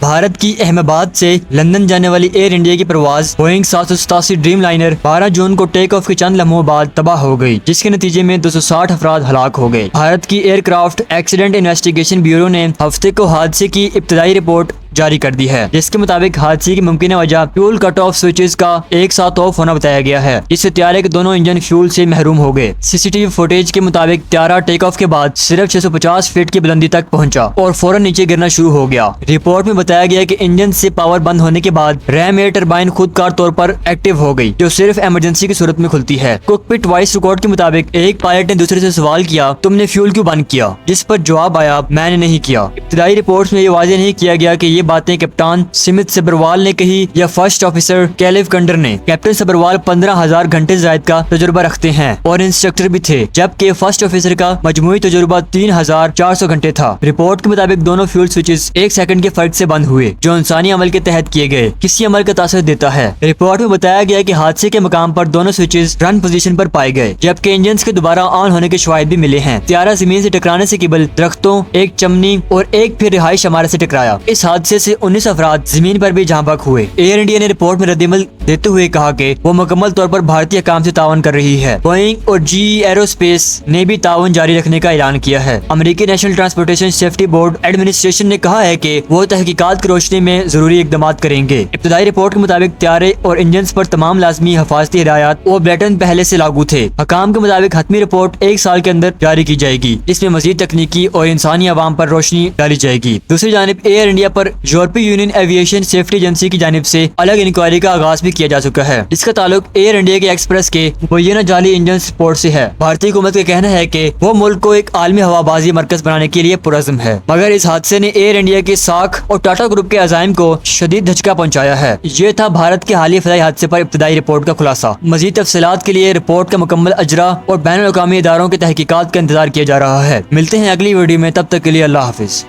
بھارت کی احمد آباد سے لندن جانے والی ایئر انڈیا کی پرواز بوئنگ 787 ڈریم لائنر 12 جون کو ٹیک آف کے چند لمحوں بعد تباہ ہو گئی، جس کے نتیجے میں 260 افراد ہلاک ہو گئے۔ بھارت کی aircraft accident investigation bureau نے ہفتے کو حادثے کی ابتدائی رپورٹ جاری کر دی ہے، جس کے مطابق حادثے کی ممکنہ وجہ فیول کٹ آف سوئچز کا ایک ساتھ آف ہونا بتایا گیا ہے، جس سے طیارے کے دونوں انجن فیول سے محروم ہو گئے۔ سی سی ٹی وی فوٹیج کے مطابق طیارہ ٹیک آف کے بعد صرف 650 فٹ کی بلندی تک پہنچا اور فوراً نیچے گرنا شروع ہو گیا۔ رپورٹ میں بتایا گیا کہ انجن سے پاور بند ہونے کے بعد ریم ایئر ٹربائن خود کار طور پر ایکٹیو ہو گئی، جو صرف ایمرجنسی کی صورت میں کھلتی ہے۔ کوک پٹ وائس ریکارڈ کے مطابق ایک پائلٹ نے دوسرے سے سوال کیا، تم نے فیول کیوں بند کیا؟ جس پر جواب آیا، میں نے نہیں کیا۔ ابتدائی رپورٹس میں یہ واضح نہیں کیا گیا کہ یہ باتیں کپتان سمت سبروال نے کہی یا فرسٹ آفیسر کیلیو کنڈر نے۔ کیپٹن سبروال 15,000 گھنٹے زائد کا تجربہ رکھتے ہیں اور انسٹرکٹر بھی تھے، جبکہ فرسٹ آفیسر کا مجموعی تجربہ 3,400 گھنٹے تھا۔ رپورٹ کے مطابق دونوں فیول سوئچز ایک سیکنڈ کے فرق سے بند ہوئے، جو انسانی عمل کے تحت کیے گئے کسی عمل کا تاثر دیتا ہے۔ رپورٹ میں بتایا گیا کہ حادثے کے مقام پر دونوں سوئچز رن پوزیشن پر پائے گئے، جبکہ انجنز کے دوبارہ آن ہونے کے شواہد بھی ملے ہیں۔ طیارہ زمین سے ٹکرانے سے قبل درختوں، ایک چمنی اور ایک پھر رہائش عمارت سے ٹکرایا۔ اس حادثے سے 19 افراد زمین پر بھی جہاں بحق ہوئے۔ ایئر انڈیا نے رپورٹ میں رد عمل دیتے ہوئے کہا کہ وہ مکمل طور پر بھارتی حکام سے تعاون کر رہی ہے۔ بوئنگ اور جی ایرو اسپیس نے بھی تعاون جاری رکھنے کا اعلان کیا ہے۔ امریکی national transportation safety board administration نے کہا ہے کہ وہ تحقیقات کی روشنی میں ضروری اقدامات کریں گے۔ ابتدائی رپورٹ کے مطابق طیارے اور انجنز پر تمام لازمی حفاظتی ہدایات اور بلیٹن پہلے سے لاگو تھے۔ حکام کے مطابق حتمی رپورٹ 1 سال کے اندر جاری کی جائے گی، جس میں مزید تکنیکی اور انسانی عوام پر روشنی ڈالی جائے گی۔ دوسری جانب ایئر انڈیا پر یورپی یونین ایویشن سیفٹی ایجنسی کی جانب سے الگ انکوائری کا آغاز بھی کیا جا چکا ہے، جس کا تعلق ایئر انڈیا کے ایکسپریس کے مبینہ جعلی انجن سپورٹ سے ہے۔ بھارتی حکومت کا کہنا ہے کہ وہ ملک کو ایک عالمی ہوا بازی مرکز بنانے کے لیے پرعزم ہے، مگر اس حادثے نے ایئر انڈیا کی ساکھ اور ٹاٹا گروپ کے عزائم کو شدید دھچکا پہنچایا ہے۔ یہ تھا بھارت کے حالیہ فضائی حادثے پر ابتدائی رپورٹ کا خلاصہ۔ مزید تفصیلات کے لیے رپورٹ کا مکمل اجرا اور بین الاقوامی اداروں کے تحقیقات کا انتظار کیا جا رہا ہے۔ ملتے ہیں اگلی ویڈیو میں، تب تک کے لیے اللہ حافظ۔